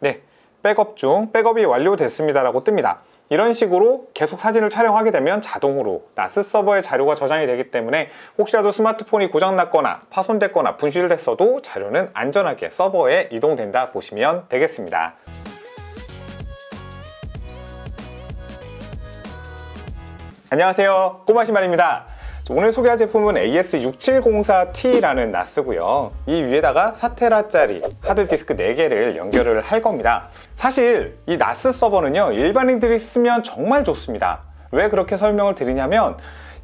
네, 백업 중 백업이 완료됐습니다 라고 뜹니다. 이런 식으로 계속 사진을 촬영하게 되면 자동으로 나스 서버에 자료가 저장이 되기 때문에 혹시라도 스마트폰이 고장났거나 파손됐거나 분실됐어도 자료는 안전하게 서버에 이동된다 보시면 되겠습니다. 안녕하세요, 꼬마신발입니다. 오늘 소개할 제품은 AS6704T라는 나스고요. 이 위에다가 4테라짜리 하드디스크 4개를 연결을 할 겁니다. 사실 이 나스 서버는요, 일반인들이 쓰면 정말 좋습니다. 왜 그렇게 설명을 드리냐면,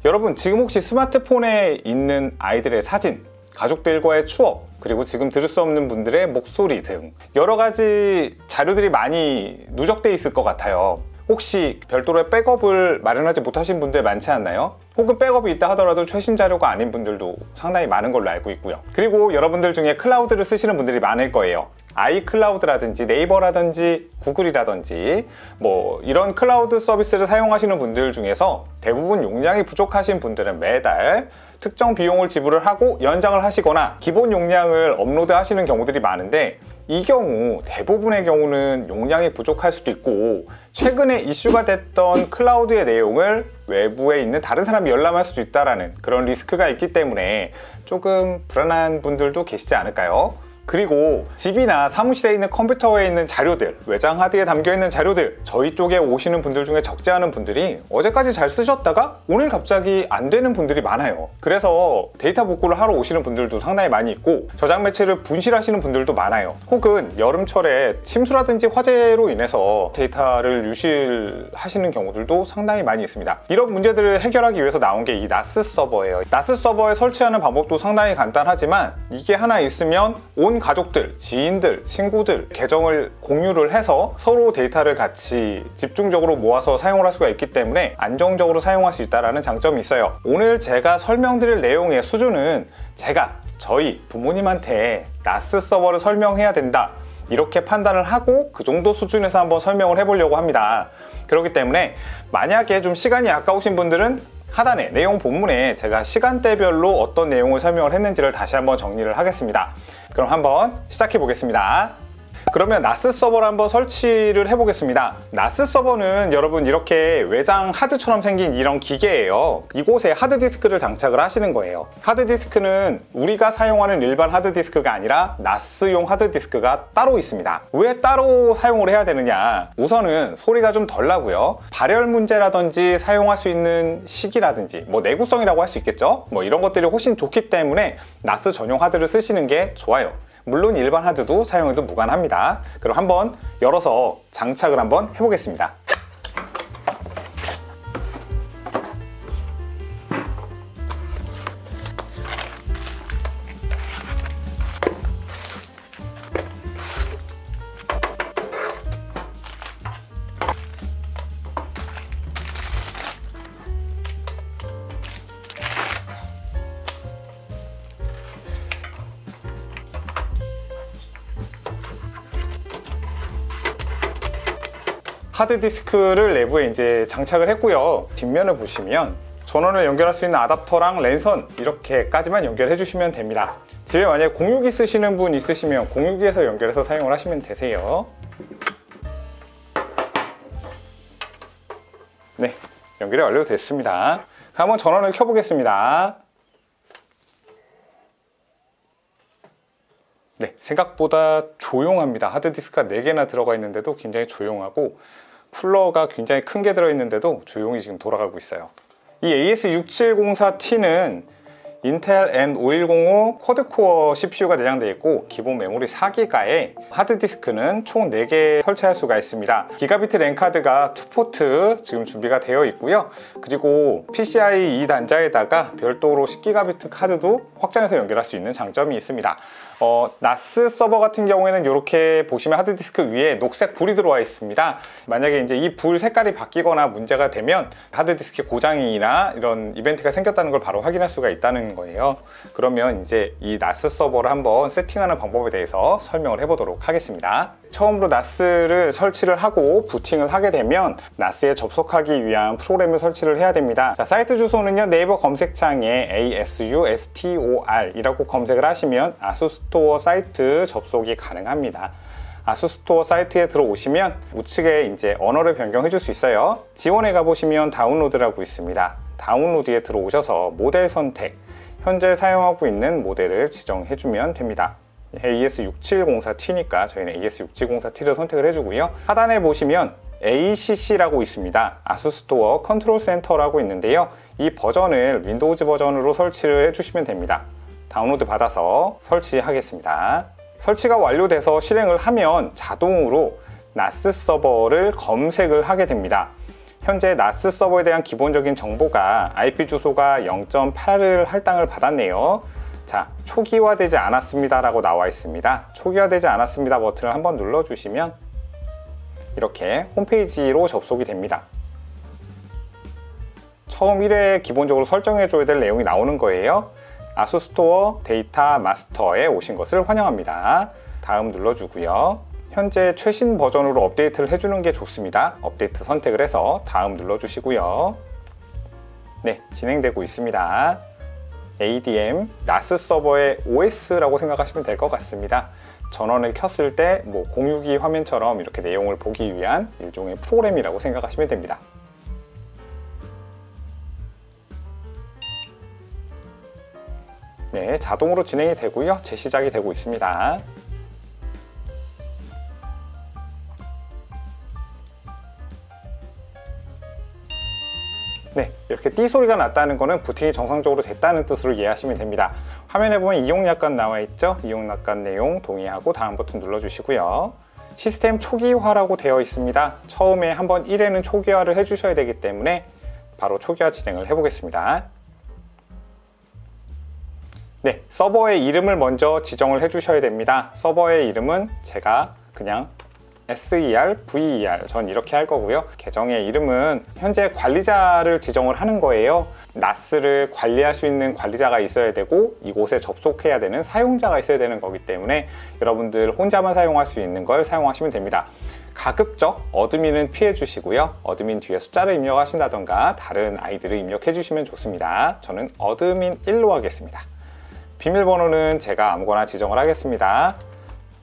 여러분 지금 혹시 스마트폰에 있는 아이들의 사진, 가족들과의 추억, 그리고 지금 들을 수 없는 분들의 목소리 등 여러 가지 자료들이 많이 누적돼 있을 것 같아요. 혹시 별도의 백업을 마련하지 못하신 분들 많지 않나요? 혹은 백업이 있다 하더라도 최신 자료가 아닌 분들도 상당히 많은 걸로 알고 있고요. 그리고 여러분들 중에 클라우드를 쓰시는 분들이 많을 거예요. 아이클라우드라든지 네이버라든지 구글이라든지 뭐 이런 클라우드 서비스를 사용하시는 분들 중에서 대부분 용량이 부족하신 분들은 매달 특정 비용을 지불을 하고 연장을 하시거나 기본 용량을 업로드 하시는 경우들이 많은데, 이 경우 대부분의 경우는 용량이 부족할 수도 있고 최근에 이슈가 됐던 클라우드의 내용을 외부에 있는 다른 사람이 열람할 수도 있다는 그런 리스크가 있기 때문에 조금 불안한 분들도 계시지 않을까요? 그리고 집이나 사무실에 있는 컴퓨터에 있는 자료들, 외장 하드에 담겨있는 자료들, 저희 쪽에 오시는 분들 중에 적지 않은 분들이 어제까지 잘 쓰셨다가 오늘 갑자기 안 되는 분들이 많아요. 그래서 데이터 복구를 하러 오시는 분들도 상당히 많이 있고 저장 매체를 분실하시는 분들도 많아요. 혹은 여름철에 침수라든지 화재로 인해서 데이터를 유실하시는 경우들도 상당히 많이 있습니다. 이런 문제들을 해결하기 위해서 나온 게 이 나스 서버예요. 나스 서버에 설치하는 방법도 상당히 간단하지만 이게 하나 있으면 온 가족들, 지인들, 친구들 계정을 공유를 해서 서로 데이터를 같이 집중적으로 모아서 사용을 할 수가 있기 때문에 안정적으로 사용할 수 있다는 장점이 있어요. 오늘 제가 설명드릴 내용의 수준은 제가 저희 부모님한테 나스 서버를 설명해야 된다 이렇게 판단을 하고 그 정도 수준에서 한번 설명을 해보려고 합니다. 그렇기 때문에 만약에 좀 시간이 아까우신 분들은 하단에 내용 본문에 제가 시간대별로 어떤 내용을 설명을 했는지를 다시 한번 정리를 하겠습니다. 그럼 한번 시작해 보겠습니다. 그러면 나스 서버를 한번 설치를 해 보겠습니다. 나스 서버는 여러분 이렇게 외장 하드처럼 생긴 이런 기계예요. 이곳에 하드디스크를 장착을 하시는 거예요. 하드디스크는 우리가 사용하는 일반 하드디스크가 아니라 나스용 하드디스크가 따로 있습니다. 왜 따로 사용을 해야 되느냐, 우선은 소리가 좀 덜 나고요, 발열 문제라든지 사용할 수 있는 시기라든지 뭐 내구성이라고 할 수 있겠죠. 뭐 이런 것들이 훨씬 좋기 때문에 나스 전용 하드를 쓰시는 게 좋아요. 물론 일반 하드도 사용해도 무관합니다. 그럼 한번 열어서 장착을 한번 해보겠습니다. 하드디스크를 내부에 이제 장착을 했고요. 뒷면을 보시면 전원을 연결할 수 있는 아답터랑 랜선 이렇게까지만 연결해 주시면 됩니다. 집에 만약에 공유기 쓰시는 분 있으시면 공유기에서 연결해서 사용을 하시면 되세요. 네, 연결이 완료됐습니다. 한번 전원을 켜보겠습니다. 네, 생각보다 조용합니다. 하드디스크가 4개나 들어가 있는데도 굉장히 조용하고 쿨러가 굉장히 큰 게 들어있는데도 조용히 지금 돌아가고 있어요. 이 AS6704T는 인텔 N5105 쿼드코어 CPU가 내장되어 있고 기본 메모리 4기가에 하드디스크는 총 4개 설치할 수가 있습니다. 기가비트 랜 카드가 2포트 지금 준비가 되어 있고요. 그리고 PCIe 단자에다가 별도로 10기가비트 카드도 확장해서 연결할 수 있는 장점이 있습니다. 나스 서버 같은 경우에는 이렇게 보시면 하드디스크 위에 녹색 불이 들어와 있습니다. 만약에 이제 이 불 색깔이 바뀌거나 문제가 되면 하드디스크 고장이나 이런 이벤트가 생겼다는 걸 바로 확인할 수가 있다는 거예요. 그러면 이제 이 나스 서버를 한번 세팅하는 방법에 대해서 설명을 해보도록 하겠습니다. 처음으로 나스를 설치를 하고 부팅을 하게 되면 나스에 접속하기 위한 프로그램을 설치를 해야 됩니다. 자, 사이트 주소는요, 네이버 검색창에 ASUSTOR 이라고 검색을 하시면 아수스토어 사이트 접속이 가능합니다. 아수스토어 사이트에 들어오시면 우측에 이제 언어를 변경해 줄 수 있어요. 지원에 가보시면 다운로드라고 있습니다. 다운로드에 들어오셔서 모델 선택, 현재 사용하고 있는 모델을 지정해 주면 됩니다. AS6704T니까 저희는 AS6704T를 선택을 해주고요. 하단에 보시면 ACC라고 있습니다. 아수스토어 컨트롤 센터라고 있는데요. 이 버전을 윈도우즈 버전으로 설치를 해주시면 됩니다. 다운로드 받아서 설치하겠습니다. 설치가 완료돼서 실행을 하면 자동으로 나스 서버를 검색을 하게 됩니다. 현재 나스 서버에 대한 기본적인 정보가 IP 주소가 0.8을 할당을 받았네요. 자, 초기화되지 않았습니다 라고 나와 있습니다. 초기화되지 않았습니다 버튼을 한번 눌러주시면 이렇게 홈페이지로 접속이 됩니다. 처음 1회에 기본적으로 설정해 줘야 될 내용이 나오는 거예요. 아수스토어 데이터 마스터에 오신 것을 환영합니다. 다음 눌러주고요. 현재 최신 버전으로 업데이트를 해주는 게 좋습니다. 업데이트 선택을 해서 다음 눌러주시고요. 네, 진행되고 있습니다. ADM, 나스 서버의 OS라고 생각하시면 될 것 같습니다. 전원을 켰을 때 공유기 화면처럼 이렇게 내용을 보기 위한 일종의 프로그램이라고 생각하시면 됩니다. 네, 자동으로 진행이 되고요. 재시작이 되고 있습니다. 네, 이렇게 띠 소리가 났다는 것은 부팅이 정상적으로 됐다는 뜻으로 이해하시면 됩니다. 화면에 보면 이용약관 나와 있죠? 이용약관 내용 동의하고 다음 버튼 눌러주시고요. 시스템 초기화라고 되어 있습니다. 처음에 한번 1회는 초기화를 해주셔야 되기 때문에 바로 초기화 진행을 해보겠습니다. 네, 서버의 이름을 먼저 지정을 해주셔야 됩니다. 서버의 이름은 제가 그냥 SER, VER 전 이렇게 할 거고요. 계정의 이름은 현재 관리자를 지정을 하는 거예요. 나스를 관리할 수 있는 관리자가 있어야 되고 이곳에 접속해야 되는 사용자가 있어야 되는 거기 때문에 여러분들 혼자만 사용할 수 있는 걸 사용하시면 됩니다. 가급적 어드민은 피해 주시고요. 어드민 뒤에 숫자를 입력하신다던가 다른 아이디를 입력해 주시면 좋습니다. 저는 어드민 1로 하겠습니다. 비밀번호는 제가 아무거나 지정을 하겠습니다.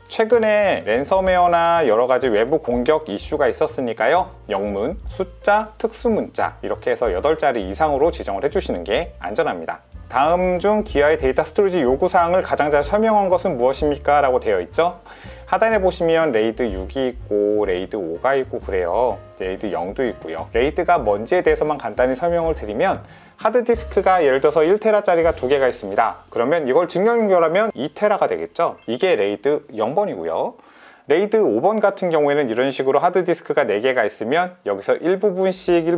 최근에 랜섬웨어나 여러가지 외부 공격 이슈가 있었으니까요. 영문, 숫자, 특수문자 이렇게 해서 8자리 이상으로 지정을 해주시는 게 안전합니다. 다음 중 기아의 데이터 스토리지 요구사항을 가장 잘 설명한 것은 무엇입니까? 라고 되어 있죠. 하단에 보시면 레이드 6이 있고 레이드 5가 있고 그래요. 레이드 0도 있고요. 레이드가 뭔지에 대해서만 간단히 설명을 드리면 하드디스크가 예를 들어서 1테라짜리가 2개가 있습니다. 그러면 이걸 직접 연결하면 2테라가 되겠죠. 이게 레이드 0번이고요. 레이드 5번 같은 경우에는 이런 식으로 하드디스크가 4개가 있으면 여기서 일부분씩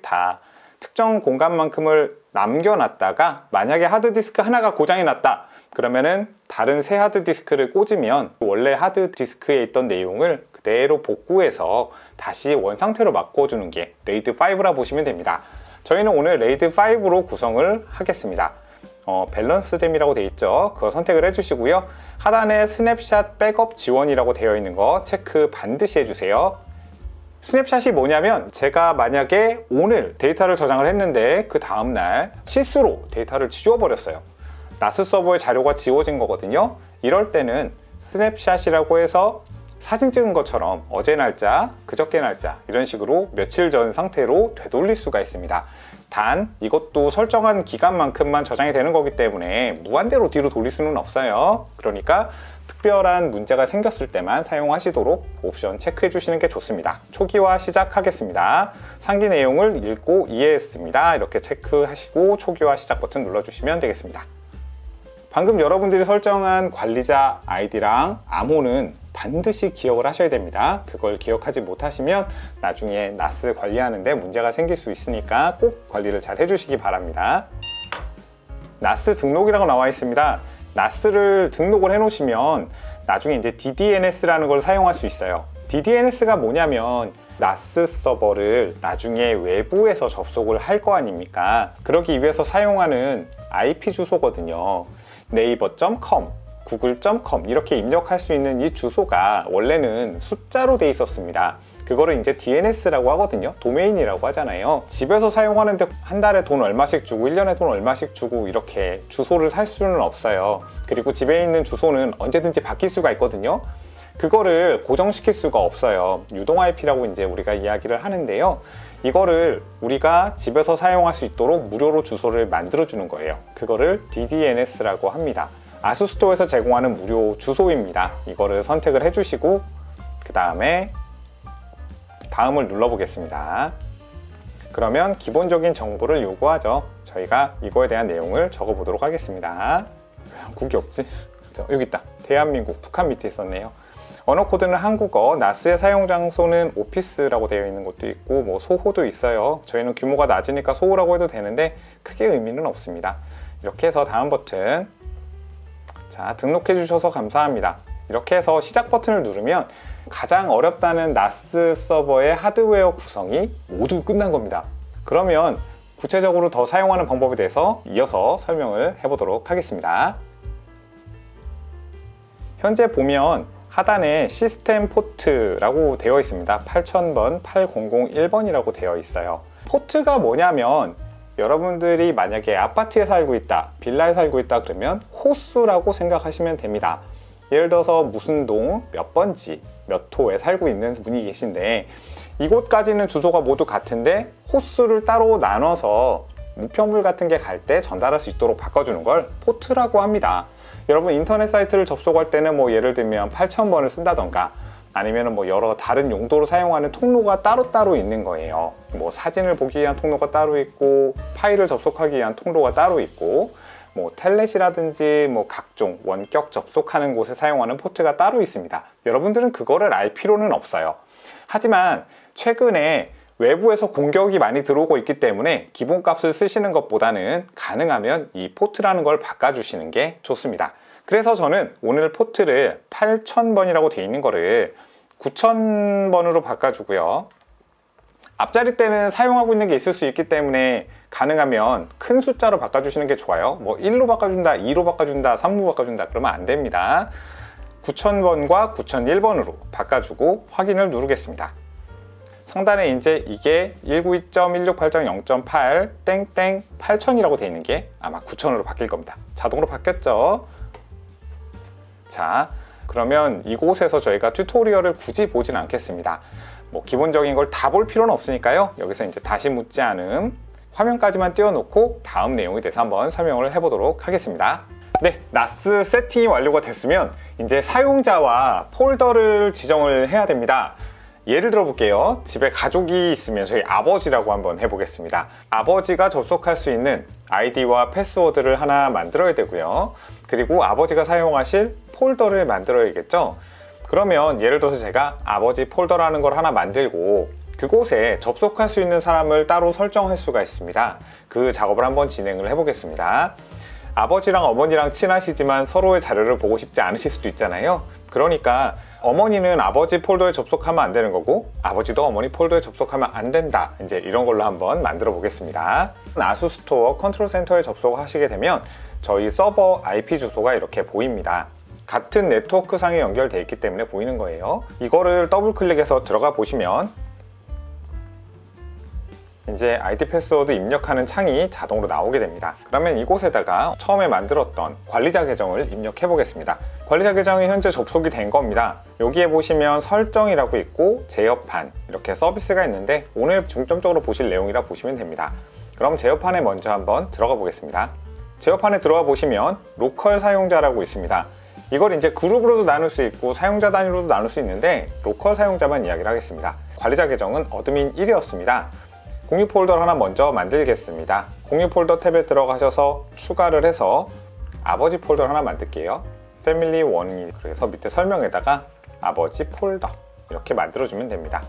다 특정 공간만큼을 남겨놨다가 만약에 하드디스크 하나가 고장이 났다 그러면은 다른 새 하드디스크를 꽂으면 원래 하드디스크에 있던 내용을 그대로 복구해서 다시 원상태로 바꿔주는 게 레이드 5라 보시면 됩니다. 저희는 오늘 레이드 5로 구성을 하겠습니다. 밸런스됨이라고 되어 있죠. 그거 선택을 해주시고요. 하단에 스냅샷 백업 지원이라고 되어 있는 거 체크 반드시 해주세요. 스냅샷이 뭐냐면 제가 만약에 오늘 데이터를 저장을 했는데 그 다음날 실수로 데이터를 지워버렸어요. 나스 서버의 자료가 지워진 거거든요. 이럴 때는 스냅샷이라고 해서 사진 찍은 것처럼 어제 날짜, 그저께 날짜 이런 식으로 며칠 전 상태로 되돌릴 수가 있습니다. 단 이것도 설정한 기간만큼만 저장이 되는 거기 때문에 무한대로 뒤로 돌릴 수는 없어요. 그러니까 특별한 문제가 생겼을 때만 사용하시도록 옵션 체크해 주시는 게 좋습니다. 초기화 시작하겠습니다. 상기 내용을 읽고 이해했습니다. 이렇게 체크하시고 초기화 시작 버튼 눌러주시면 되겠습니다. 방금 여러분들이 설정한 관리자 아이디랑 암호는 반드시 기억을 하셔야 됩니다. 그걸 기억하지 못하시면 나중에 나스 관리하는데 문제가 생길 수 있으니까 꼭 관리를 잘 해주시기 바랍니다. 나스 등록이라고 나와 있습니다. 나스를 등록을 해 놓으시면 나중에 이제 DDNS라는 걸 사용할 수 있어요. DDNS가 뭐냐면 나스 서버를 나중에 외부에서 접속을 할 거 아닙니까? 그러기 위해서 사용하는 IP 주소거든요. naver.com google.com 이렇게 입력할 수 있는 이 주소가 원래는 숫자로 돼 있었습니다. 그거를 이제 DNS라고 하거든요. 도메인이라고 하잖아요. 집에서 사용하는데 한 달에 돈 얼마씩 주고 1년에 돈 얼마씩 주고 이렇게 주소를 살 수는 없어요. 그리고 집에 있는 주소는 언제든지 바뀔 수가 있거든요. 그거를 고정시킬 수가 없어요. 유동 IP라고 이제 우리가 이야기를 하는데요. 이거를 우리가 집에서 사용할 수 있도록 무료로 주소를 만들어 주는 거예요. 그거를 DDNS라고 합니다. 아수스토어에서 제공하는 무료 주소입니다. 이거를 선택을 해주시고 그 다음에 다음을 눌러보겠습니다. 그러면 기본적인 정보를 요구하죠. 저희가 이거에 대한 내용을 적어보도록 하겠습니다. 왜 한국이 없지? 여기 있다. 대한민국, 북한 밑에 있었네요. 언어 코드는 한국어, 나스의 사용 장소는 오피스라고 되어 있는 것도 있고 뭐 소호도 있어요. 저희는 규모가 낮으니까 소호라고 해도 되는데 크게 의미는 없습니다. 이렇게 해서 다음 버튼, 자, 등록해 주셔서 감사합니다. 이렇게 해서 시작 버튼을 누르면 가장 어렵다는 나스 서버의 하드웨어 구성이 모두 끝난 겁니다. 그러면 구체적으로 더 사용하는 방법에 대해서 이어서 설명을 해보도록 하겠습니다. 현재 보면 하단에 시스템 포트라고 되어 있습니다. 8000번, 8001번이라고 되어 있어요. 포트가 뭐냐면 여러분들이 만약에 아파트에 살고 있다, 빌라에 살고 있다 그러면 호수라고 생각하시면 됩니다. 예를 들어서 무슨 동 몇 번지 몇 호에 살고 있는 분이 계신데 이곳까지는 주소가 모두 같은데 호수를 따로 나눠서 우편물 같은 게 갈 때 전달할 수 있도록 바꿔주는 걸 포트라고 합니다. 여러분 인터넷 사이트를 접속할 때는 뭐 예를 들면 8000번을 쓴다던가 아니면 뭐 여러 다른 용도로 사용하는 통로가 따로따로 있는 거예요. 뭐 사진을 보기 위한 통로가 따로 있고 파일을 접속하기 위한 통로가 따로 있고 뭐 텔넷이라든지 뭐 각종 원격 접속하는 곳에 사용하는 포트가 따로 있습니다. 여러분들은 그거를 알 필요는 없어요. 하지만 최근에 외부에서 공격이 많이 들어오고 있기 때문에 기본값을 쓰시는 것보다는 가능하면 이 포트라는 걸 바꿔주시는 게 좋습니다. 그래서 저는 오늘 포트를 8000번이라고 되어 있는 거를 9000번으로 바꿔주고요. 앞자리 때는 사용하고 있는 게 있을 수 있기 때문에 가능하면 큰 숫자로 바꿔주시는 게 좋아요. 뭐 1로 바꿔준다, 2로 바꿔준다, 3로 바꿔준다 그러면 안 됩니다. 9000번과 9001번으로 바꿔주고 확인을 누르겠습니다. 상단에 이제 이게 192.168.0.8 땡땡 8000이라고 되어 있는 게 아마 9000으로 바뀔 겁니다. 자동으로 바뀌었죠. 자, 그러면 이곳에서 저희가 튜토리얼을 굳이 보진 않겠습니다. 뭐 기본적인 걸 다 볼 필요는 없으니까요. 여기서 이제 다시 묻지 않음 화면까지만 띄워놓고 다음 내용에 대해서 한번 설명을 해보도록 하겠습니다. 네, 나스 세팅이 완료가 됐으면 이제 사용자와 폴더를 지정을 해야 됩니다. 예를 들어 볼게요. 집에 가족이 있으면 저희 아버지라고 한번 해보겠습니다. 아버지가 접속할 수 있는 아이디와 패스워드를 하나 만들어야 되고요. 그리고 아버지가 사용하실 폴더를 만들어야겠죠. 그러면 예를 들어서 제가 아버지 폴더라는 걸 하나 만들고 그곳에 접속할 수 있는 사람을 따로 설정할 수가 있습니다. 그 작업을 한번 진행을 해보겠습니다. 아버지랑 어머니랑 친하시지만 서로의 자료를 보고 싶지 않으실 수도 있잖아요. 그러니까 어머니는 아버지 폴더에 접속하면 안 되는 거고 아버지도 어머니 폴더에 접속하면 안 된다. 이제 이런 걸로 한번 만들어 보겠습니다. 아수스토어 컨트롤 센터에 접속하시게 되면 저희 서버 IP 주소가 이렇게 보입니다. 같은 네트워크 상에 연결되어 있기 때문에 보이는 거예요. 이거를 더블 클릭해서 들어가 보시면 이제 아이디 패스워드 입력하는 창이 자동으로 나오게 됩니다. 그러면 이곳에다가 처음에 만들었던 관리자 계정을 입력해 보겠습니다. 관리자 계정이 현재 접속이 된 겁니다. 여기에 보시면 설정이라고 있고 제어판 이렇게 서비스가 있는데 오늘 중점적으로 보실 내용이라 보시면 됩니다. 그럼 제어판에 먼저 한번 들어가 보겠습니다. 제어판에 들어가 보시면 로컬 사용자라고 있습니다. 이걸 이제 그룹으로도 나눌 수 있고 사용자 단위로도 나눌 수 있는데 로컬 사용자만 이야기를 하겠습니다. 관리자 계정은 어드민 1이었습니다. 공유 폴더를 하나 먼저 만들겠습니다. 공유 폴더 탭에 들어가셔서 추가를 해서 아버지 폴더를 하나 만들게요. 패밀리 1이 그래서 밑에 설명에다가 아버지 폴더 이렇게 만들어주면 됩니다.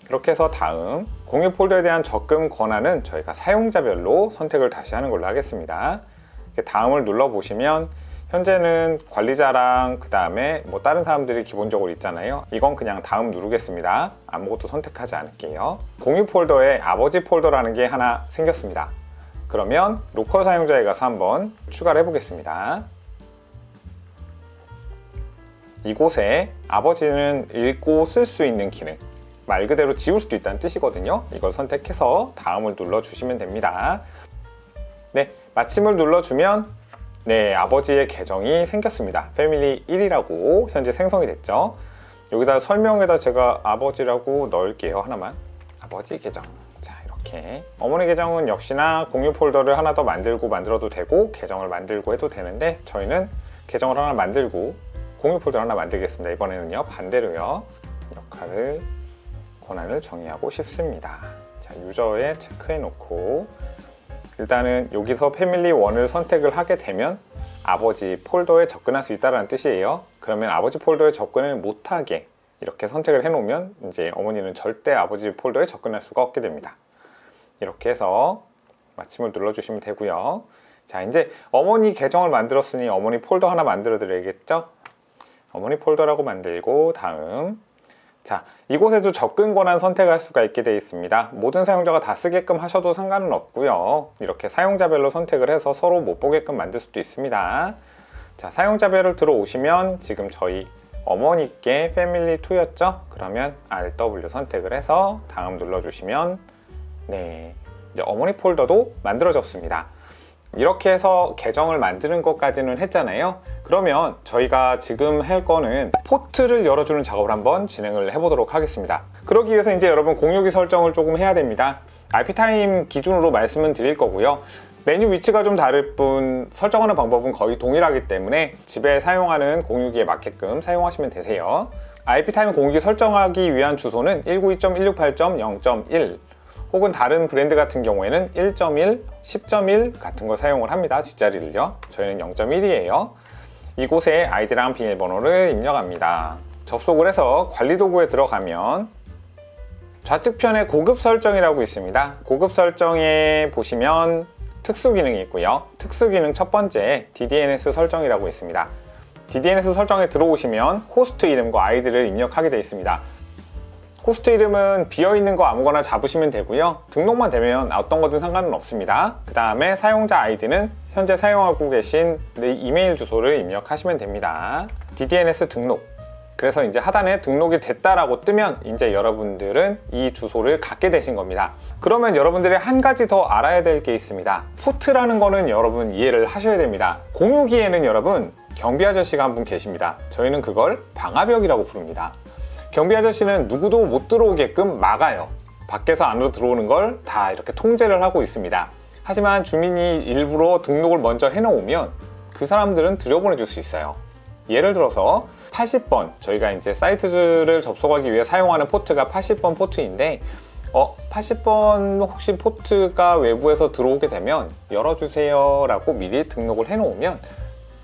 그렇게 해서 다음 공유 폴더에 대한 접근 권한은 저희가 사용자별로 선택을 다시 하는 걸로 하겠습니다. 다음을 눌러보시면 현재는 관리자랑 그 다음에 뭐 다른 사람들이 기본적으로 있잖아요. 이건 그냥 다음 누르겠습니다. 아무것도 선택하지 않을게요. 공유 폴더에 아버지 폴더라는 게 하나 생겼습니다. 그러면 로컬 사용자에 가서 한번 추가를 해보겠습니다. 이곳에 아버지는 읽고 쓸 수 있는 기능, 말 그대로 지울 수도 있다는 뜻이거든요. 이걸 선택해서 다음을 눌러주시면 됩니다. 네, 마침을 눌러주면 네, 아버지의 계정이 생겼습니다. 패밀리 1이라고 현재 생성이 됐죠. 여기다 설명에다 제가 아버지라고 넣을게요. 하나만. 아버지 계정. 자, 이렇게. 어머니 계정은 역시나 공유 폴더를 하나 더 만들어도 되고 계정을 만들고 해도 되는데 저희는 계정을 하나 만들고 공유 폴더 하나 만들겠습니다. 이번에는요, 반대로요. 권한을 정의하고 싶습니다. 자, 유저에 체크해 놓고 일단은 여기서 패밀리 1을 선택을 하게 되면 아버지 폴더에 접근할 수 있다는 뜻이에요. 그러면 아버지 폴더에 접근을 못하게 이렇게 선택을 해 놓으면 이제 어머니는 절대 아버지 폴더에 접근할 수가 없게 됩니다. 이렇게 해서 마침을 눌러주시면 되고요. 자, 이제 어머니 계정을 만들었으니 어머니 폴더 하나 만들어 드려야겠죠? 어머니 폴더라고 만들고 다음, 자, 이곳에도 접근 권한 선택할 수가 있게 되어 있습니다. 모든 사용자가 다 쓰게끔 하셔도 상관은 없고요. 이렇게 사용자별로 선택을 해서 서로 못 보게끔 만들 수도 있습니다. 자, 사용자별을 들어오시면 지금 저희 어머니께 패밀리2였죠? 그러면 RW 선택을 해서 다음 눌러주시면 네, 이제 어머니 폴더도 만들어졌습니다. 이렇게 해서 계정을 만드는 것까지는 했잖아요. 그러면 저희가 지금 할 거는 포트를 열어주는 작업을 한번 진행을 해보도록 하겠습니다. 그러기 위해서 이제 여러분 공유기 설정을 조금 해야 됩니다. RP타임 기준으로 말씀은 드릴 거고요. 메뉴 위치가 좀 다를 뿐 설정하는 방법은 거의 동일하기 때문에 집에 사용하는 공유기에 맞게끔 사용하시면 되세요. RP타임 공유기 설정하기 위한 주소는 192.168.0.1 혹은 다른 브랜드 같은 경우에는 1.1, 10.1 같은 걸 사용을 합니다. 뒷자리를요. 저희는 0.1이에요. 이곳에 아이디랑 비밀번호를 입력합니다. 접속을 해서 관리 도구에 들어가면 좌측편에 고급 설정이라고 있습니다. 고급 설정에 보시면 특수 기능이 있고요. 특수 기능 첫 번째 DDNS 설정이라고 있습니다. DDNS 설정에 들어오시면 호스트 이름과 아이디를 입력하게 되어 있습니다. 호스트 이름은 비어있는 거 아무거나 잡으시면 되고요. 등록만 되면 어떤 거든 상관은 없습니다. 그 다음에 사용자 아이디는 현재 사용하고 계신 이메일 주소를 입력하시면 됩니다. DDNS 등록. 그래서 이제 하단에 등록이 됐다라고 뜨면 이제 여러분들은 이 주소를 갖게 되신 겁니다. 그러면 여러분들이 한 가지 더 알아야 될 게 있습니다. 포트라는 거는 여러분 이해를 하셔야 됩니다. 공유기에는 여러분 경비 아저씨가 한 분 계십니다. 저희는 그걸 방화벽이라고 부릅니다. 경비 아저씨는 누구도 못 들어오게끔 막아요. 밖에서 안으로 들어오는 걸 다 이렇게 통제를 하고 있습니다. 하지만 주민이 일부러 등록을 먼저 해놓으면 그 사람들은 들여보내 줄 수 있어요. 예를 들어서 80번, 저희가 이제 사이트를 접속하기 위해 사용하는 포트가 80번 포트인데 80번 혹시 포트가 외부에서 들어오게 되면 열어주세요 라고 미리 등록을 해놓으면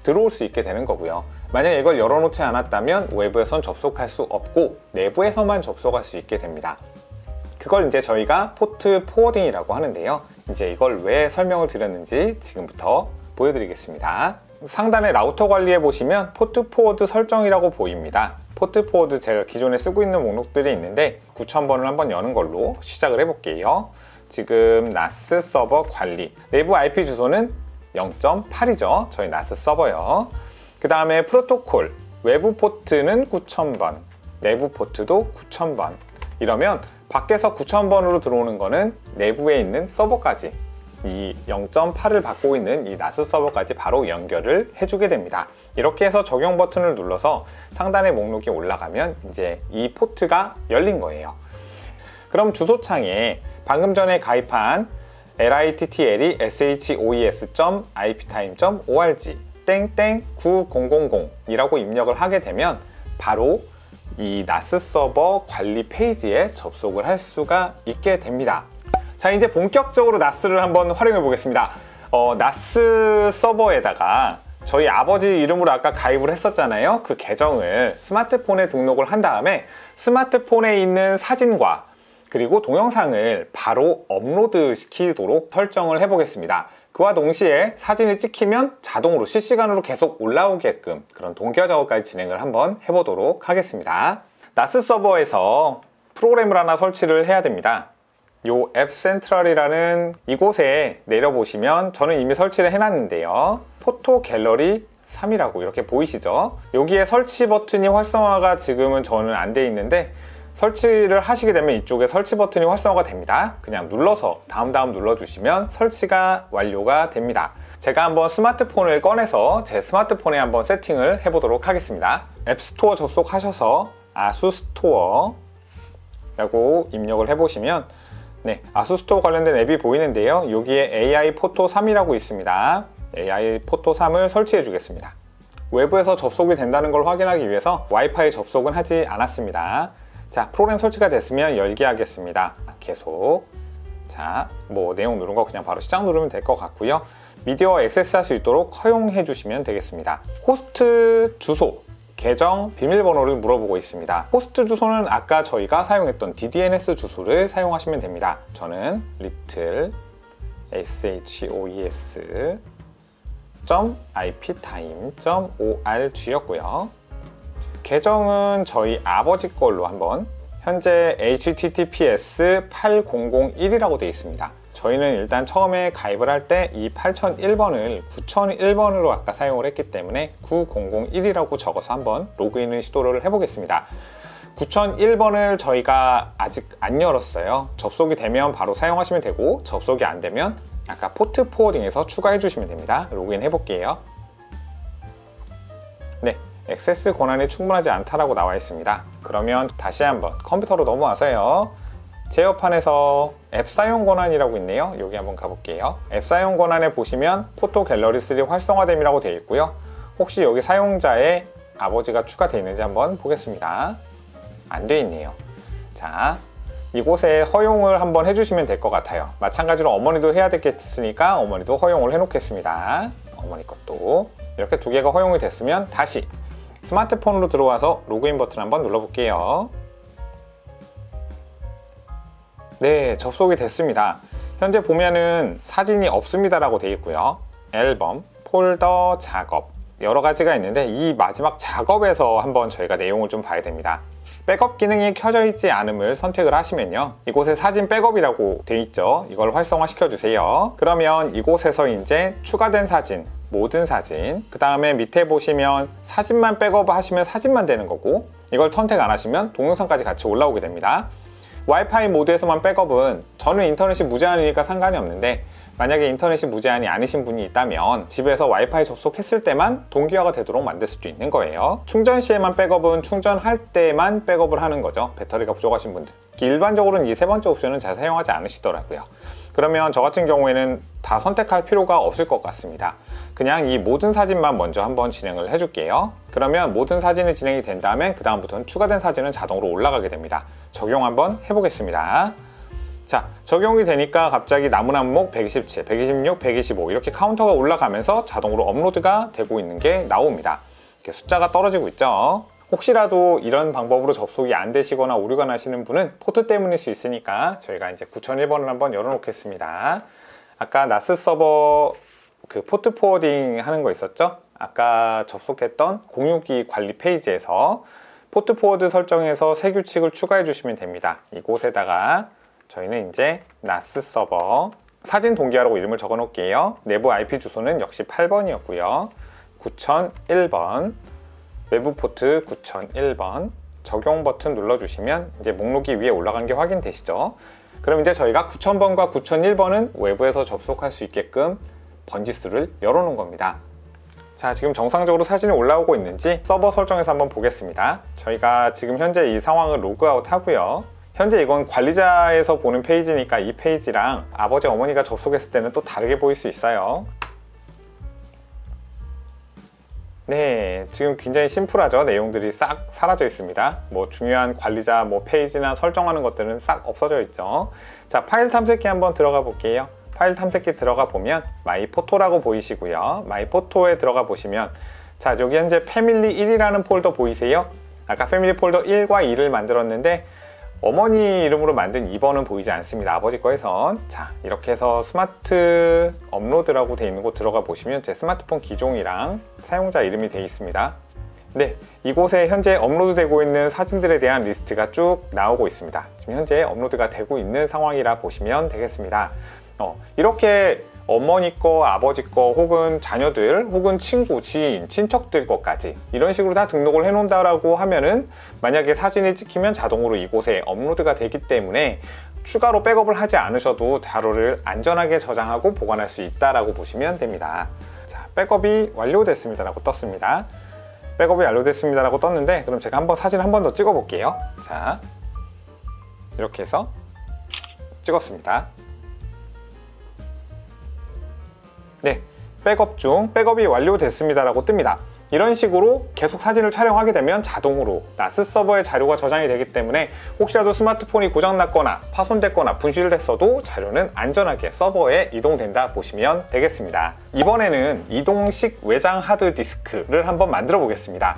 들어올 수 있게 되는 거고요. 만약에 이걸 열어놓지 않았다면 외부에선 접속할 수 없고 내부에서만 접속할 수 있게 됩니다. 그걸 이제 저희가 포트 포워딩이라고 하는데요. 이제 이걸 왜 설명을 드렸는지 지금부터 보여드리겠습니다. 상단에 라우터 관리에 보시면 포트 포워드 설정이라고 보입니다. 포트 포워드 제가 기존에 쓰고 있는 목록들이 있는데 9000번을 한번 여는 걸로 시작을 해볼게요. 지금 NAS 서버 관리, 내부 IP 주소는 0.8이죠. 저희 NAS 서버요. 그 다음에 프로토콜, 외부 포트는 9000번, 내부 포트도 9000번. 이러면 밖에서 9000번으로 들어오는 거는 내부에 있는 서버까지 이 0.8을 받고 있는 이 NAS 서버까지 바로 연결을 해주게 됩니다. 이렇게 해서 적용 버튼을 눌러서 상단의 목록이 올라가면 이제 이 포트가 열린 거예요. 그럼 주소창에 방금 전에 가입한 little shoes.iptime.org 땡땡 9000 이라고 입력을 하게 되면 바로 이 NAS 서버 관리 페이지에 접속을 할 수가 있게 됩니다. 자, 이제 본격적으로 NAS를 한번 활용해 보겠습니다. NAS 서버에다가 저희 아버지 이름으로 아까 가입을 했었잖아요. 그 계정을 스마트폰에 등록을 한 다음에 스마트폰에 있는 사진과 그리고 동영상을 바로 업로드 시키도록 설정을 해보겠습니다. 그와 동시에 사진을 찍히면 자동으로 실시간으로 계속 올라오게끔 그런 동기화 작업까지 진행을 한번 해보도록 하겠습니다. NAS 서버에서 프로그램을 하나 설치를 해야 됩니다. 요 앱 센트럴이라는 이곳에 내려보시면 저는 이미 설치를 해놨는데요. 포토 갤러리 3이라고 이렇게 보이시죠? 여기에 설치 버튼이 활성화가 지금은 저는 안 돼 있는데 설치를 하시게 되면 이쪽에 설치 버튼이 활성화가 됩니다. 그냥 눌러서 다음 눌러주시면 설치가 완료가 됩니다. 제가 한번 스마트폰을 꺼내서 제 스마트폰에 한번 세팅을 해보도록 하겠습니다. 앱스토어 접속하셔서 아수스토어 라고 입력을 해보시면 네, 아수스토어 관련된 앱이 보이는데요. 여기에 AI 포토 3이라고 있습니다. AI 포토 3을 설치해 주겠습니다. 외부에서 접속이 된다는 걸 확인하기 위해서 와이파이 접속은 하지 않았습니다. 자, 프로그램 설치가 됐으면 열기 하겠습니다. 계속. 자, 뭐 내용 누른 거 그냥 바로 시작 누르면 될 것 같고요. 미디어 액세스할 수 있도록 허용해 주시면 되겠습니다. 호스트 주소, 계정, 비밀번호를 물어보고 있습니다. 호스트 주소는 아까 저희가 사용했던 DDNS 주소를 사용하시면 됩니다. 저는 little shoes.iptime.org였고요. 계정은 저희 아버지 걸로 한번 현재 https 8001이라고 되어 있습니다. 저희는 일단 처음에 가입을 할 때 이 8001번을 9001번으로 아까 사용을 했기 때문에 9001이라고 적어서 한번 로그인을 시도를 해보겠습니다. 9001번을 저희가 아직 안 열었어요. 접속이 되면 바로 사용하시면 되고 접속이 안 되면 아까 포트 포워딩에서 추가해 주시면 됩니다. 로그인 해볼게요. 네, 액세스 권한이 충분하지 않다라고 나와 있습니다. 그러면 다시 한번 컴퓨터로 넘어와서요. 제어판에서 앱 사용 권한이라고 있네요. 여기 한번 가볼게요. 앱 사용 권한에 보시면 포토 갤러리 3 활성화됨이라고 되어 있고요. 혹시 여기 사용자의 아버지가 추가되어 있는지 한번 보겠습니다. 안 되어 있네요. 자, 이곳에 허용을 한번 해주시면 될 것 같아요. 마찬가지로 어머니도 해야 되겠으니까 어머니도 허용을 해 놓겠습니다. 어머니 것도 이렇게 두 개가 허용이 됐으면 다시 스마트폰으로 들어와서 로그인 버튼 한번 눌러볼게요. 네, 접속이 됐습니다. 현재 보면은 사진이 없습니다 라고 되어 있고요. 앨범, 폴더, 작업 여러 가지가 있는데 이 마지막 작업에서 한번 저희가 내용을 좀 봐야 됩니다. 백업 기능이 켜져 있지 않음을 선택을 하시면요, 이곳에 사진 백업이라고 되어 있죠. 이걸 활성화 시켜 주세요. 그러면 이곳에서 이제 추가된 사진, 모든 사진, 그 다음에 밑에 보시면 사진만 백업 하시면 사진만 되는 거고, 이걸 선택 안 하시면 동영상까지 같이 올라오게 됩니다. 와이파이 모드에서만 백업은 저는 인터넷이 무제한이니까 상관이 없는데, 만약에 인터넷이 무제한이 아니신 분이 있다면 집에서 와이파이 접속했을 때만 동기화가 되도록 만들 수도 있는 거예요. 충전 시에만 백업은 충전할 때만 백업을 하는 거죠. 배터리가 부족하신 분들. 일반적으로는 이 세 번째 옵션은 잘 사용하지 않으시더라고요. 그러면 저 같은 경우에는 다 선택할 필요가 없을 것 같습니다. 그냥 이 모든 사진만 먼저 한번 진행을 해줄게요. 그러면 모든 사진이 진행이 된 다음에 그 다음부터는 추가된 사진은 자동으로 올라가게 됩니다. 적용 한번 해보겠습니다. 자, 적용이 되니까 갑자기 나무나무목 127, 126, 125 이렇게 카운터가 올라가면서 자동으로 업로드가 되고 있는 게 나옵니다. 이렇게 숫자가 떨어지고 있죠. 혹시라도 이런 방법으로 접속이 안 되시거나 오류가 나시는 분은 포트 때문일 수 있으니까 저희가 이제 9001번을 한번 열어 놓겠습니다. 아까 나스 서버 그 포트 포워딩 하는 거 있었죠? 아까 접속했던 공유기 관리 페이지에서 포트 포워드 설정에서 새 규칙을 추가해 주시면 됩니다. 이곳에다가 저희는 이제 나스 서버 사진 동기화라고 이름을 적어 놓을게요. 내부 IP 주소는 역시 8번이었고요. 9001번 외부 포트 9001번 적용 버튼 눌러주시면 이제 목록이 위에 올라간 게 확인되시죠? 그럼 이제 저희가 9000번과 9001번은 외부에서 접속할 수 있게끔 번지수를 열어놓은 겁니다. 자, 지금 정상적으로 사진이 올라오고 있는지 서버 설정에서 한번 보겠습니다. 저희가 지금 현재 이 상황을 로그아웃 하고요. 현재 이건 관리자에서 보는 페이지니까 이 페이지랑 아버지 어머니가 접속했을 때는 또 다르게 보일 수 있어요. 네, 지금 굉장히 심플하죠. 내용들이 싹 사라져 있습니다. 뭐 중요한 관리자 뭐 페이지나 설정하는 것들은 싹 없어져 있죠. 자, 파일 탐색기 한번 들어가 볼게요. 파일 탐색기 들어가 보면 마이포토라고 보이시고요. 마이포토에 들어가 보시면 자, 여기 현재 패밀리 1이라는 폴더 보이세요? 아까 패밀리 폴더 1과 2를 만들었는데 어머니 이름으로 만든 2번은 보이지 않습니다. 아버지 거에선. 자, 이렇게 해서 스마트 업로드라고 되어 있는 곳 들어가 보시면 제 스마트폰 기종이랑 사용자 이름이 되어 있습니다. 네, 이곳에 현재 업로드 되고 있는 사진들에 대한 리스트가 쭉 나오고 있습니다. 지금 현재 업로드가 되고 있는 상황이라 보시면 되겠습니다. 이렇게 어머니 거, 아버지 거, 혹은 자녀들, 혹은 친구, 지인, 친척들 것까지 이런 식으로 다 등록을 해 놓는다라고 하면은 만약에 사진이 찍히면 자동으로 이곳에 업로드가 되기 때문에 추가로 백업을 하지 않으셔도 자료를 안전하게 저장하고 보관할 수 있다라고 보시면 됩니다. 자, 백업이 완료됐습니다 라고 떴습니다. 백업이 완료됐습니다 라고 떴는데, 그럼 제가 한번 사진 한 번 더 찍어 볼게요. 자, 이렇게 해서 찍었습니다. 네, 백업 중 백업이 완료됐습니다 라고 뜹니다. 이런 식으로 계속 사진을 촬영하게 되면 자동으로 나스 서버에 자료가 저장이 되기 때문에 혹시라도 스마트폰이 고장났거나 파손됐거나 분실됐어도 자료는 안전하게 서버에 이동된다 보시면 되겠습니다. 이번에는 이동식 외장 하드디스크를 한번 만들어 보겠습니다.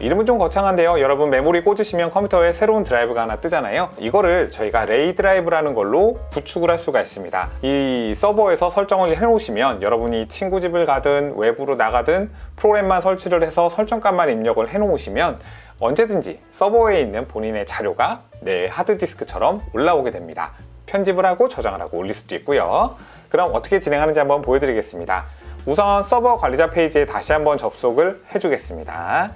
이름은 좀 거창한데요. 여러분 메모리 꽂으시면 컴퓨터에 새로운 드라이브가 하나 뜨잖아요. 이거를 저희가 레이 드라이브라는 걸로 구축을 할 수가 있습니다. 이 서버에서 설정을 해 놓으시면 여러분이 친구 집을 가든 외부로 나가든 프로그램만 설치를 해서 설정값만 입력을 해 놓으시면 언제든지 서버에 있는 본인의 자료가 내 하드디스크처럼 올라오게 됩니다. 편집을 하고 저장을 하고 올릴 수도 있고요. 그럼 어떻게 진행하는지 한번 보여드리겠습니다. 우선 서버 관리자 페이지에 다시 한번 접속을 해주겠습니다.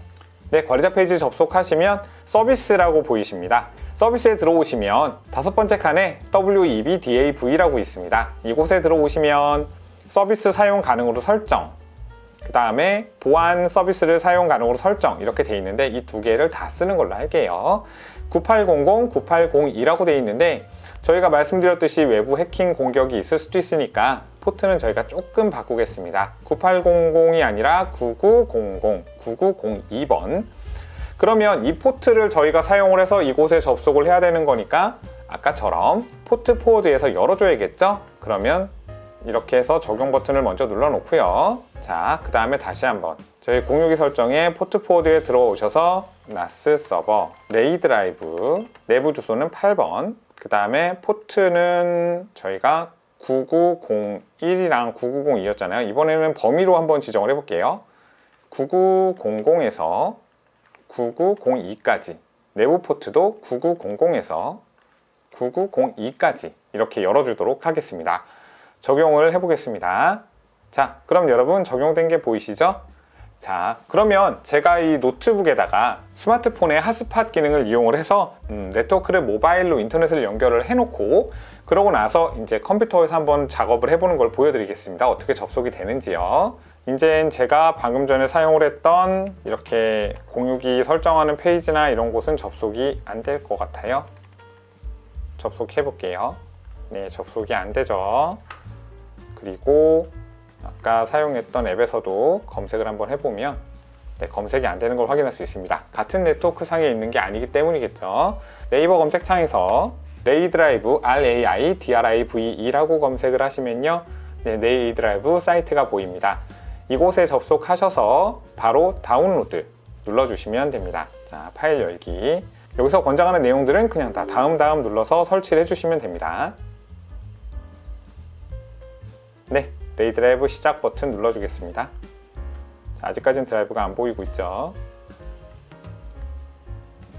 네, 관리자 페이지 접속하시면 서비스라고 보이십니다. 서비스에 들어오시면 다섯 번째 칸에 WEBDAV라고 있습니다. 이곳에 들어오시면 서비스 사용 가능으로 설정, 그 다음에 보안 서비스를 사용 가능으로 설정 이렇게 돼 있는데 이 두 개를 다 쓰는 걸로 할게요. 9800, 9802라고 돼 있는데 저희가 말씀드렸듯이 외부 해킹 공격이 있을 수도 있으니까 포트는 저희가 조금 바꾸겠습니다. 9800이 아니라 9900, 9902번. 그러면 이 포트를 저희가 사용을 해서 이곳에 접속을 해야 되는 거니까 아까처럼 포트 포워드에서 열어줘야겠죠? 그러면 이렇게 해서 적용 버튼을 먼저 눌러 놓고요. 자, 그 다음에 다시 한번 저희 공유기 설정에 포트 포워드에 들어오셔서 나스 서버, 레이 드라이브, 내부 주소는 8번, 그 다음에 포트는 저희가 9901이랑 9902였잖아요. 이번에는 범위로 한번 지정을 해볼게요. 9900에서 9902까지, 내부 포트도 9900에서 9902까지 이렇게 열어주도록 하겠습니다. 적용을 해보겠습니다. 자, 그럼 여러분 적용된 게 보이시죠? 자, 그러면 제가 이 노트북에다가 스마트폰의 핫스팟 기능을 이용을 해서 네트워크를 모바일로 인터넷을 연결을 해놓고 그러고 나서 이제 컴퓨터에서 한번 작업을 해보는 걸 보여드리겠습니다. 어떻게 접속이 되는지요. 이제 제가 방금 전에 사용을 했던 이렇게 공유기 설정하는 페이지나 이런 곳은 접속이 안 될 것 같아요. 접속해 볼게요. 네, 접속이 안 되죠. 그리고 아까 사용했던 앱에서도 검색을 한번 해보면 네, 검색이 안 되는 걸 확인할 수 있습니다. 같은 네트워크 상에 있는 게 아니기 때문이겠죠. 네이버 검색창에서 레이 드라이브 RAIDRIVE라고 검색을 하시면요, 네, 레이 드라이브 사이트가 보입니다. 이곳에 접속하셔서 바로 다운로드 눌러주시면 됩니다. 자, 파일 열기. 여기서 권장하는 내용들은 그냥 다 다음 눌러서 설치를 해주시면 됩니다. 네, 레이 드라이브 시작 버튼 눌러주겠습니다. 자, 아직까지는 드라이브가 안 보이고 있죠.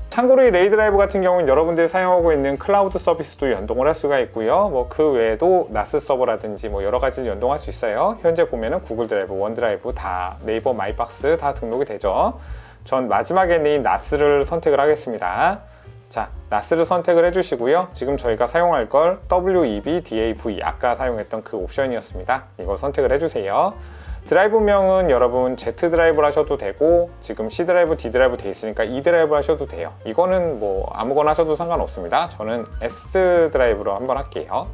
참고로 이 레이 드라이브 같은 경우는 여러분들이 사용하고 있는 클라우드 서비스도 연동을 할 수가 있고요. 뭐 그 외에도 나스 서버라든지 뭐 여러 가지를 연동할 수 있어요. 현재 보면은 구글 드라이브, 원 드라이브 다, 네이버 마이박스 다 등록이 되죠. 전 마지막에는 이 나스를 선택을 하겠습니다. 자, 나스를 선택을 해주시고요. 지금 저희가 사용할 걸 WEBDAV, 아까 사용했던 그 옵션이었습니다. 이걸 선택을 해주세요. 드라이브명은 여러분 Z 드라이브를 하셔도 되고 지금 C 드라이브, D 드라이브 돼 있으니까 E 드라이브 하셔도 돼요. 이거는 뭐 아무거나 하셔도 상관없습니다. 저는 S 드라이브로 한번 할게요.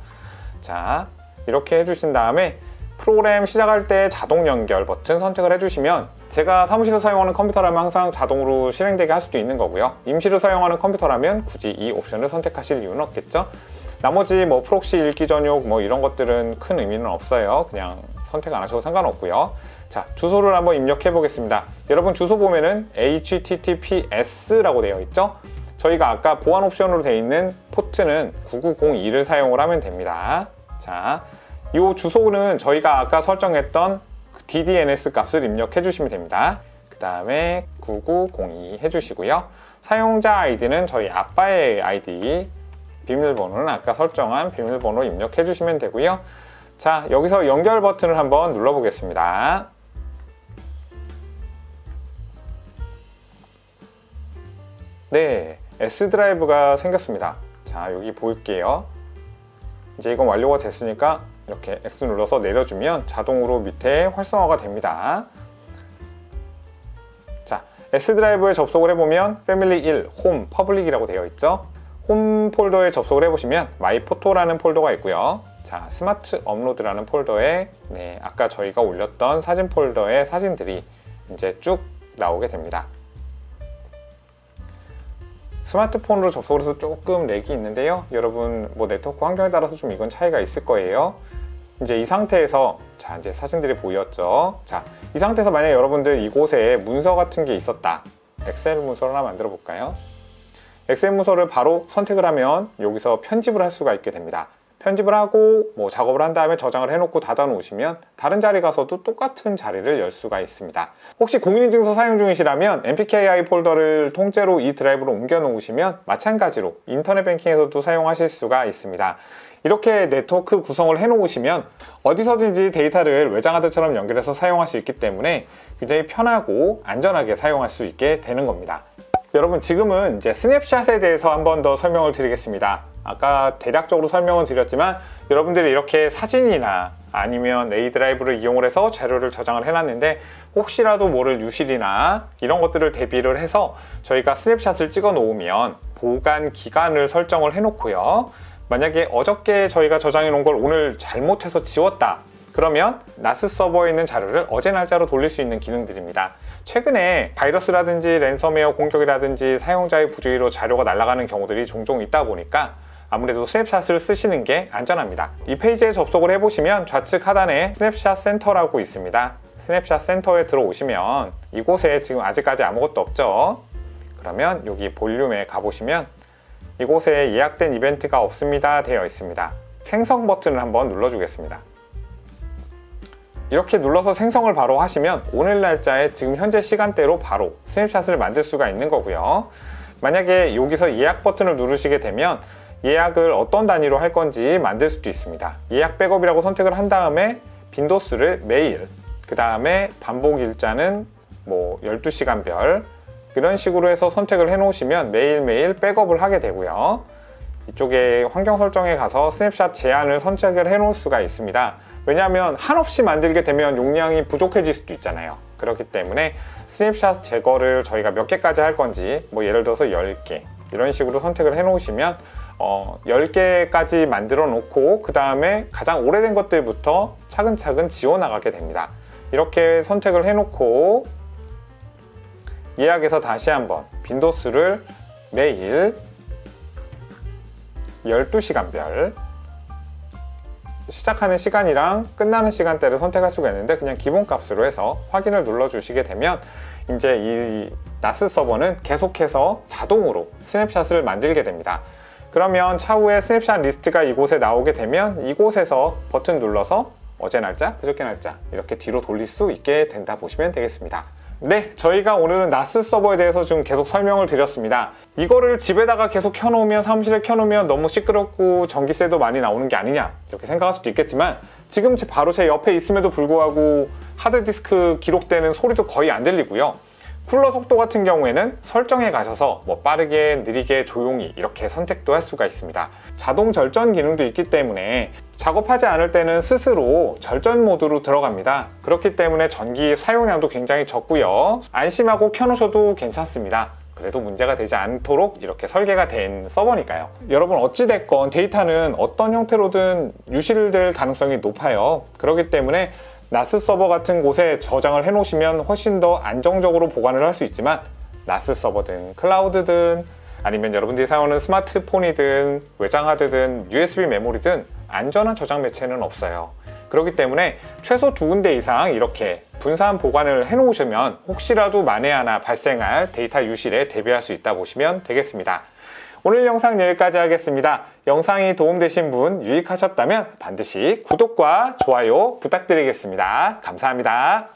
자, 이렇게 해주신 다음에 프로그램 시작할 때 자동 연결 버튼 선택을 해주시면 제가 사무실에서 사용하는 컴퓨터라면 항상 자동으로 실행되게 할 수도 있는 거고요. 임시로 사용하는 컴퓨터라면 굳이 이 옵션을 선택하실 이유는 없겠죠. 나머지 뭐 프록시 읽기 전용 뭐 이런 것들은 큰 의미는 없어요. 그냥 선택 안 하셔도 상관없고요. 자, 주소를 한번 입력해 보겠습니다. 여러분 주소 보면은 HTTPS라고 되어 있죠. 저희가 아까 보안 옵션으로 되어 있는 포트는 9902를 사용을 하면 됩니다. 자, 이 주소는 저희가 아까 설정했던 DDNS 값을 입력해 주시면 됩니다. 그 다음에 9902 해주시고요. 사용자 아이디는 저희 아빠의 아이디, 비밀번호는 아까 설정한 비밀번호 입력해 주시면 되고요. 자, 여기서 연결 버튼을 한번 눌러 보겠습니다. 네, S 드라이브가 생겼습니다. 자, 여기 볼게요. 이제 이건 완료가 됐으니까 이렇게 X 눌러서 내려주면 자동으로 밑에 활성화가 됩니다. 자, S 드라이브에 접속을 해보면 패밀리 1, 홈, 퍼블릭이라고 되어 있죠. 홈 폴더에 접속을 해보시면 마이 포토라는 폴더가 있고요. 자, 스마트 업로드라는 폴더에 아까 저희가 올렸던 사진 폴더의 사진들이 이제 쭉 나오게 됩니다. 스마트폰으로 접속을 해서 조금 렉이 있는데요. 여러분 뭐 네트워크 환경에 따라서 좀 이건 차이가 있을 거예요. 이제 이 상태에서 자, 이제 사진들이 보였죠. 자, 이 상태에서 만약에 여러분들 이곳에 문서 같은 게 있었다. 엑셀 문서를 하나 만들어 볼까요? 엑셀 문서를 바로 선택을 하면 여기서 편집을 할 수가 있게 됩니다. 편집을 하고 뭐 작업을 한 다음에 저장을 해놓고 닫아 놓으시면 다른 자리 가서도 똑같은 자리를 열 수가 있습니다. 혹시 공인인증서 사용 중이시라면 MPKI 폴더를 통째로 이 드라이브로 옮겨 놓으시면 마찬가지로 인터넷 뱅킹에서도 사용하실 수가 있습니다. 이렇게 네트워크 구성을 해 놓으시면 어디서든지 데이터를 외장하드처럼 연결해서 사용할 수 있기 때문에 굉장히 편하고 안전하게 사용할 수 있게 되는 겁니다. 여러분, 지금은 이제 스냅샷에 대해서 한 번 더 설명을 드리겠습니다. 아까 대략적으로 설명을 드렸지만 여러분들이 이렇게 사진이나 아니면 A 드라이브를 이용을 해서 자료를 저장을 해놨는데 혹시라도 모를 유실이나 이런 것들을 대비를 해서 저희가 스냅샷을 찍어 놓으면 보관 기간을 설정을 해 놓고요. 만약에 어저께 저희가 저장해 놓은 걸 오늘 잘못해서 지웠다. 그러면 나스 서버에 있는 자료를 어제 날짜로 돌릴 수 있는 기능들입니다. 최근에 바이러스라든지 랜섬웨어 공격이라든지 사용자의 부주의로 자료가 날아가는 경우들이 종종 있다 보니까 아무래도 스냅샷을 쓰시는 게 안전합니다. 이 페이지에 접속을 해보시면 좌측 하단에 스냅샷 센터라고 있습니다. 스냅샷 센터에 들어오시면 이곳에 지금 아직까지 아무것도 없죠. 그러면 여기 볼륨에 가보시면 이곳에 예약된 이벤트가 없습니다 되어 있습니다. 생성 버튼을 한번 눌러주겠습니다. 이렇게 눌러서 생성을 바로 하시면 오늘 날짜에 지금 현재 시간대로 바로 스냅샷을 만들 수가 있는 거고요. 만약에 여기서 예약 버튼을 누르시게 되면 예약을 어떤 단위로 할 건지 만들 수도 있습니다. 예약 백업이라고 선택을 한 다음에 빈도수를 매일, 그 다음에 반복 일자는 뭐 12시간별 이런 식으로 해서 선택을 해 놓으시면 매일매일 백업을 하게 되고요. 이쪽에 환경 설정에 가서 스냅샷 제한을 선택을 해 놓을 수가 있습니다. 왜냐하면 한없이 만들게 되면 용량이 부족해질 수도 있잖아요. 그렇기 때문에 스냅샷 제거를 저희가 몇 개까지 할 건지 뭐 예를 들어서 10개 이런 식으로 선택을 해 놓으시면 10개까지 만들어 놓고 그 다음에 가장 오래된 것들부터 차근차근 지워 나가게 됩니다. 이렇게 선택을 해 놓고 예약에서 다시 한번 빈도수를 매일 12시간별 시작하는 시간이랑 끝나는 시간대를 선택할 수가 있는데 그냥 기본값으로 해서 확인을 눌러 주시게 되면 이제 이 나스 서버는 계속해서 자동으로 스냅샷을 만들게 됩니다. 그러면 차후에 스냅샷 리스트가 이곳에 나오게 되면 이곳에서 버튼 눌러서 어제 날짜, 그저께 날짜 이렇게 뒤로 돌릴 수 있게 된다 보시면 되겠습니다. 네, 저희가 오늘은 나스 서버에 대해서 좀 계속 설명을 드렸습니다. 이거를 집에다가 계속 켜놓으면, 사무실에 켜놓으면 너무 시끄럽고 전기세도 많이 나오는 게 아니냐 이렇게 생각할 수도 있겠지만 지금 바로 제 옆에 있음에도 불구하고 하드디스크 기록되는 소리도 거의 안 들리고요. 쿨러 속도 같은 경우에는 설정에 가셔서 뭐 빠르게, 느리게, 조용히 이렇게 선택도 할 수가 있습니다. 자동 절전 기능도 있기 때문에 작업하지 않을 때는 스스로 절전 모드로 들어갑니다. 그렇기 때문에 전기 사용량도 굉장히 적고요. 안심하고 켜놓으셔도 괜찮습니다. 그래도 문제가 되지 않도록 이렇게 설계가 된 서버니까요. 여러분 어찌됐건 데이터는 어떤 형태로든 유실될 가능성이 높아요. 그렇기 때문에 나스 서버 같은 곳에 저장을 해 놓으시면 훨씬 더 안정적으로 보관을 할 수 있지만 나스 서버든 클라우드든 아니면 여러분들이 사용하는 스마트폰이든 외장하드든 USB 메모리든 안전한 저장 매체는 없어요. 그렇기 때문에 최소 2군데 이상 이렇게 분산 보관을 해 놓으시면 혹시라도 만에 하나 발생할 데이터 유실에 대비할 수 있다 보시면 되겠습니다. 오늘 영상 여기까지 하겠습니다. 영상이 도움되신 분, 유익하셨다면 반드시 구독과 좋아요 부탁드리겠습니다. 감사합니다.